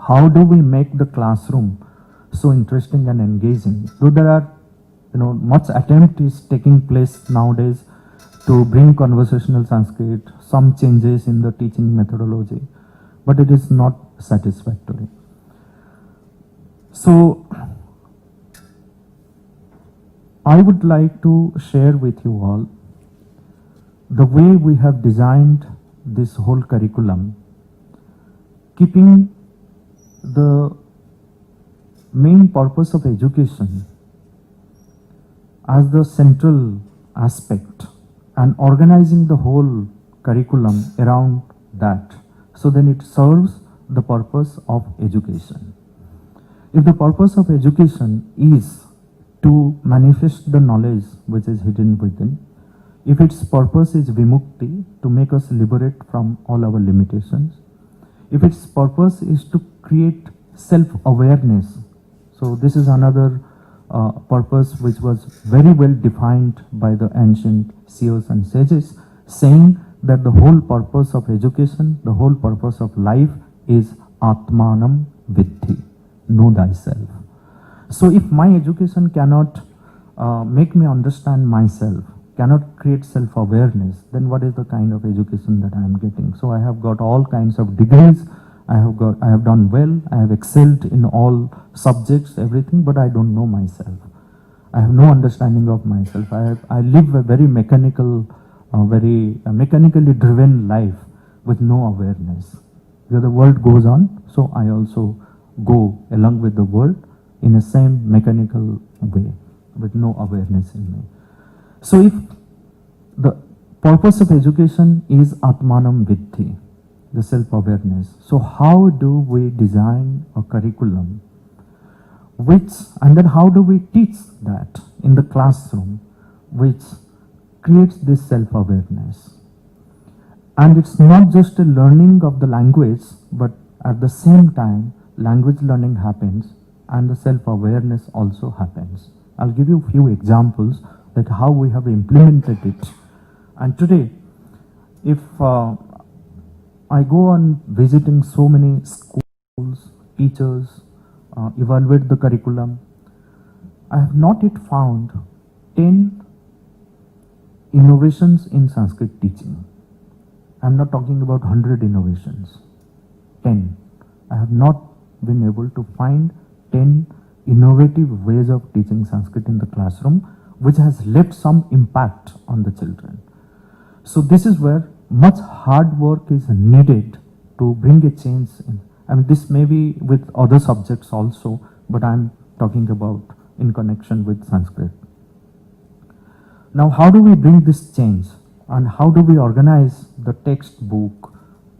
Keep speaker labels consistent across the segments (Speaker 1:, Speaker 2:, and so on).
Speaker 1: How do we make the classroom so interesting and engaging? Though there are, much attempt is taking place nowadays to bring conversational Sanskrit, some changes in the teaching methodology, but it is not satisfactory. So, I would like to share with you all the way we have designed this whole curriculum, keeping the main purpose of education as the central aspect and organizing the whole curriculum around that, so then it serves the purpose of education. If the purpose of education is to manifest the knowledge which is hidden within, if its purpose is vimukti, to make us liberate from all our limitations, if its purpose is to create self-awareness, so this is another purpose which was very well defined by the ancient seers and sages, saying that the whole purpose of education, the whole purpose of life is Atmanam Viddhi, know thyself. So if my education cannot make me understand myself, cannot create self-awareness, then what is the kind of education that I am getting? So I have got all kinds of degrees, I have done well, I have excelled in all subjects, everything, but I don't know myself. I have no understanding of myself. I live a very mechanical, very mechanically driven life with no awareness. Because the world goes on, so I also go along with the world in the same mechanical way with no awareness in me. So if the purpose of education is Atmanam Viddhi, the self-awareness, so how do we design a curriculum and then how do we teach that in the classroom which creates this self-awareness? And it's not just a learning of the language, but at the same time language learning happens and the self-awareness also happens. I'll give you a few examples like how we have implemented it. And today, if I go on visiting so many schools, teachers, evaluate the curriculum, I have not yet found 10 innovations in Sanskrit teaching. I'm not talking about 100 innovations, 10. I have not been able to find 10 innovative ways of teaching Sanskrit in the classroom which has left some impact on the children. So this is where much hard work is needed to bring a change in. I mean, this may be with other subjects also, but I'm talking about in connection with Sanskrit. Now, how do we bring this change and how do we organize the textbook,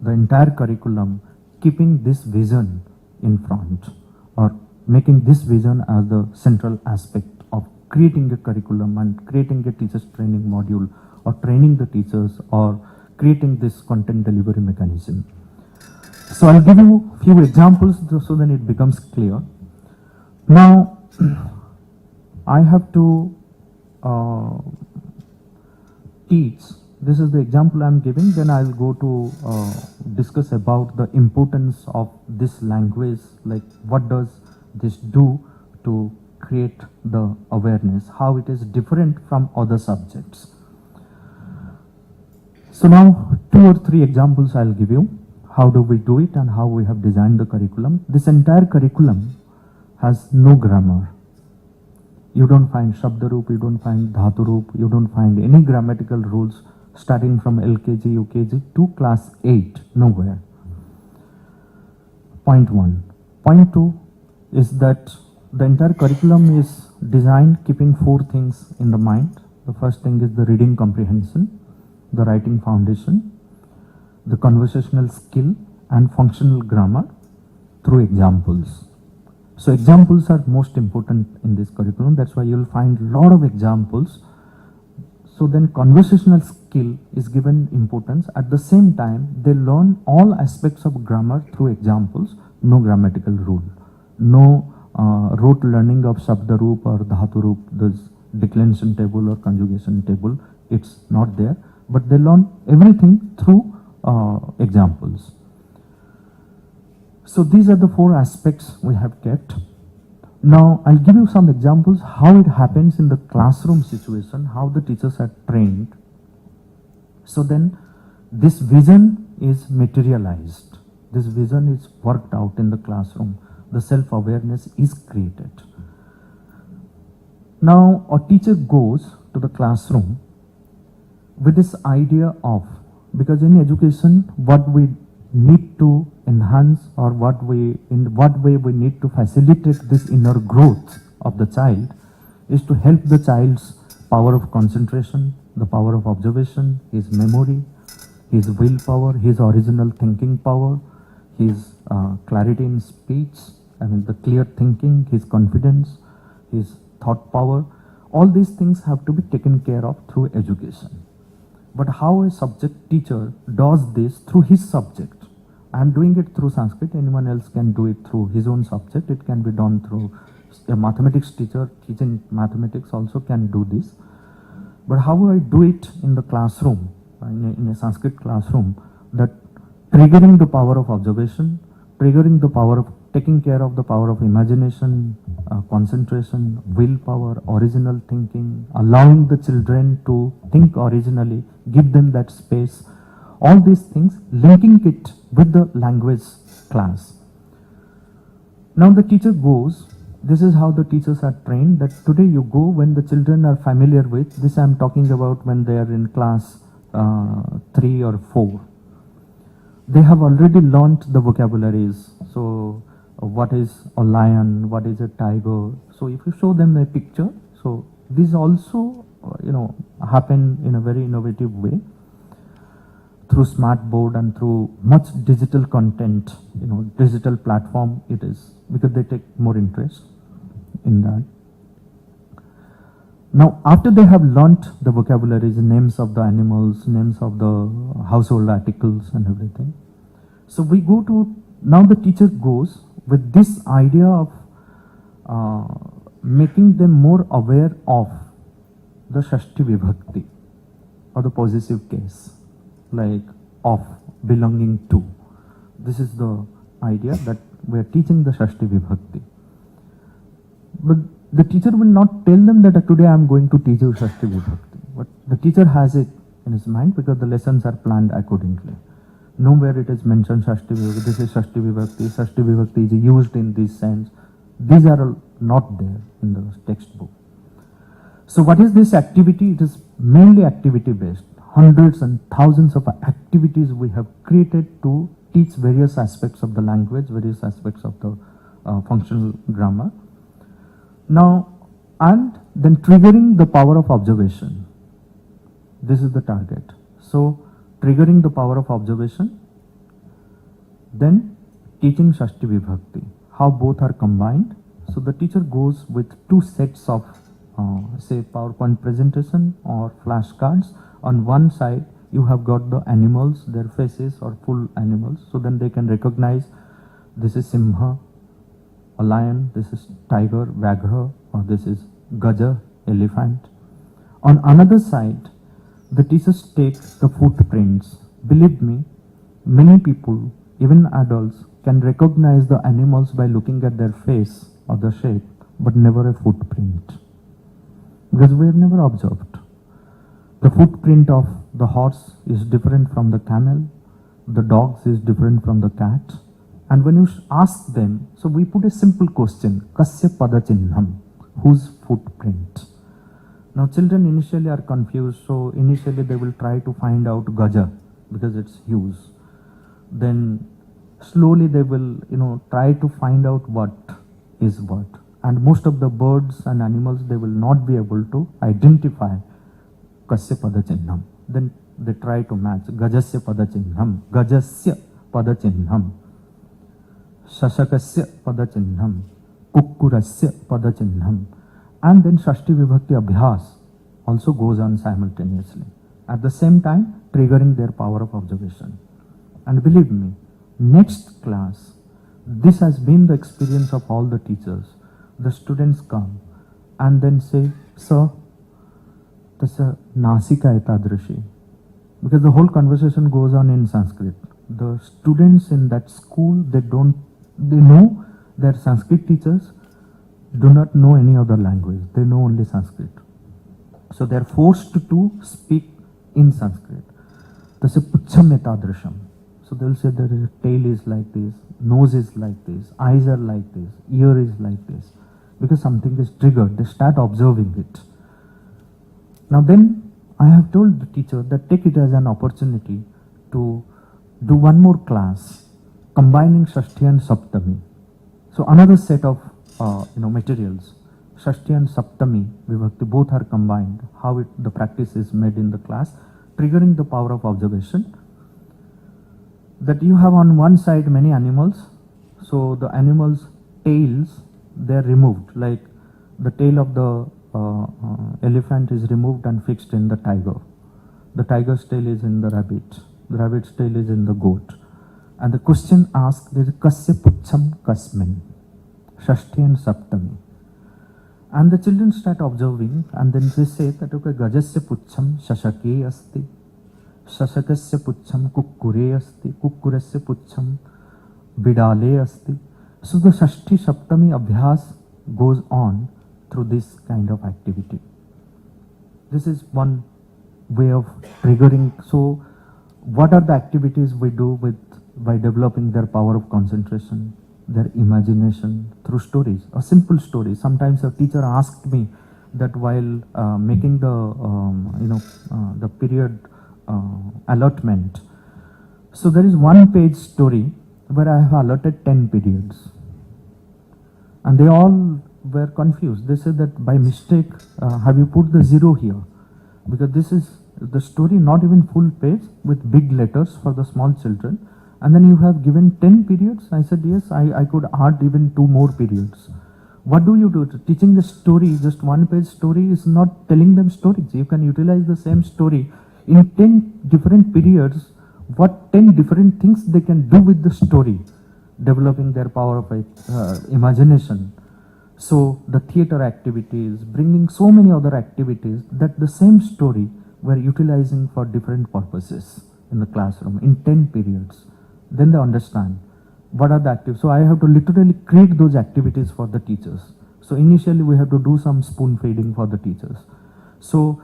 Speaker 1: the entire curriculum, keeping this vision in front or making this vision as the central aspect of creating a curriculum and creating a teachers training module or training the teachers or creating this content delivery mechanism. So I'll give you a few examples so then it becomes clear. Now, I have to teach. This is the example I'm giving. Then I'll go to discuss about the importance of this language, like what does this do to create the awareness, how it is different from other subjects. So now 2 or 3 examples I'll give you. How do we do it and how we have designed the curriculum. This entire curriculum has no grammar. You don't find Shabdaroop, you don't find Dhaturoop, you don't find any grammatical rules starting from LKG, UKG to class 8, nowhere. Point 1. Point 2 is that the entire curriculum is designed keeping 4 things in the mind. The first thing is the reading comprehension, the writing foundation, the conversational skill and functional grammar through examples. So examples are most important in this curriculum. That's why you'll find a lot of examples. So then conversational skill is given importance. At the same time, they learn all aspects of grammar through examples, no grammatical rule, no rote learning of Shabdaroop or Dhaturoop, this declension table or conjugation table. It's not there, but they learn everything through examples. So these are the four aspects we have kept. Now I'll give you some examples how it happens in the classroom situation, how the teachers are trained. So then this vision is materialized. This vision is worked out in the classroom. The self-awareness is created. Now a teacher goes to the classroom with this idea of, because in education what we need to enhance or in what way we need to facilitate this inner growth of the child is to help the child's power of concentration, the power of observation, his memory, his willpower, his original thinking power, his clarity in speech, the clear thinking, his confidence, his thought power. All these things have to be taken care of through education. But how a subject teacher does this through his subject? I am doing it through Sanskrit, anyone else can do it through his own subject. It can be done through a mathematics teacher teaching mathematics also can do this. But how I do it in the classroom, in a Sanskrit classroom, that triggering the power of observation, triggering the power of taking care of the power of imagination, concentration, willpower, original thinking, allowing the children to think originally, give them that space, all these things, linking it with the language class. Now the teacher goes, this is how the teachers are trained, that today you go when the children are familiar with, this I am talking about when they are in class 3 or 4. They have already learnt the vocabularies. So what is a lion, what is a tiger. So if you show them a picture, so this also happen in a very innovative way through smart board and through much digital content, digital platform it is, because they take more interest in that. Now after they have learnt the vocabularies, names of the animals, names of the household articles and everything, so we go to, now the teacher goes with this idea of making them more aware of the Shashti Vibhakti or the possessive case, like of, belonging to. This is the idea that we are teaching the Shashti Vibhakti. But the teacher will not tell them that today I am going to teach you Shashti Vibhakti. But the teacher has it in his mind because the lessons are planned accordingly. Nowhere it is mentioned Shashti Vibhakti, this is Shashti Vibhakti, Shashti Vibhakti is used in this sense. These are not there in the textbook. So what is this activity? It is mainly activity based. Hundreds and thousands of activities we have created to teach various aspects of the language, various aspects of the functional grammar. Now, and then triggering the power of observation. This is the target. So, triggering the power of observation, then teaching Shashti Vibhakti, how both are combined. So the teacher goes with 2 sets of say PowerPoint presentation or flashcards. On one side you have got the animals, their faces or full animals, so then they can recognize this is Simha, a lion, this is tiger, Vagra, or this is Gaja, elephant. On another side, the teachers take the footprints. Believe me, many people, even adults, can recognize the animals by looking at their face or the shape, but never a footprint, because we have never observed. The footprint of the horse is different from the camel, the dogs is different from the cat. And when you ask them, so we put a simple question, Kasya pada chinnham, whose footprint? Now children initially are confused, so initially they will try to find out Gaja because it's huge. Then slowly they will try to find out what is what. And most of the birds and animals, they will not be able to identify Kasya pada chinnham. Then they try to match Gajasya pada chinnham, Gajasya pada chinnham, Shashakasya pada chinnham, Kukkurasya pada chinnham. And then Shashti Vibhakti Abhyas also goes on simultaneously, at the same time triggering their power of observation. And believe me, next class, this has been the experience of all the teachers. The students come and then say, sir, tasa nasika etadrishi, because the whole conversation goes on in Sanskrit. The students in that school, they don't They know their Sanskrit teachers do not know any other language. They know only Sanskrit. So they are forced to speak in Sanskrit. Tase puchham etadrisham. So they will say that the tail is like this, nose is like this, eyes are like this, ear is like this. Because something is triggered, they start observing it. Now then, I have told the teacher that take it as an opportunity to do one more class, combining Shashti and Saptami. So another set of materials, Shashti and Saptami Vibhakti, both are combined. How the practice is made in the class, triggering the power of observation. That you have on one side many animals, so the animals' tails, they are removed, like the tail of the elephant is removed and fixed in the tiger. The tiger's tail is in the rabbit. The rabbit's tail is in the goat. And the question asked is Kasya Puchham Kasmin, Shashti and Saptami. And the children start observing, and then they say that okay, Gajasya Puchham Shashake Asti, Shashakasya Puchham Kukkure Asti, Kukkurasya Puchham Bidale Asti. So the Shashti Saptami Abhyas goes on through this kind of activity. This is one way of triggering. So what are the activities we do by developing their power of concentration, their imagination through stories, a simple story. Sometimes a teacher asked me that while making the period allotment, so there is one page story where I have allotted 10 periods, and they all were confused. They said that by mistake have you put the 0 here, because this is the story not even full page with big letters for the small children, and then you have given 10 periods. I said yes, I could add even 2 more periods. What do you do? Teaching the story, just one page story is not telling them stories. You can utilize the same story in 10 different periods. What 10 different things they can do with the story, developing their power of imagination. So the theater activities, bringing so many other activities that the same story we're utilizing for different purposes in the classroom in 10 periods. Then they understand what are the activities. So I have to literally create those activities for the teachers. So initially we have to do some spoon feeding for the teachers. So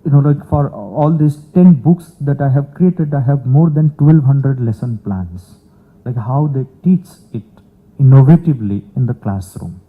Speaker 1: like for all these 10 books that I have created, I have more than 1200 lesson plans, like how they teach it innovatively in the classroom.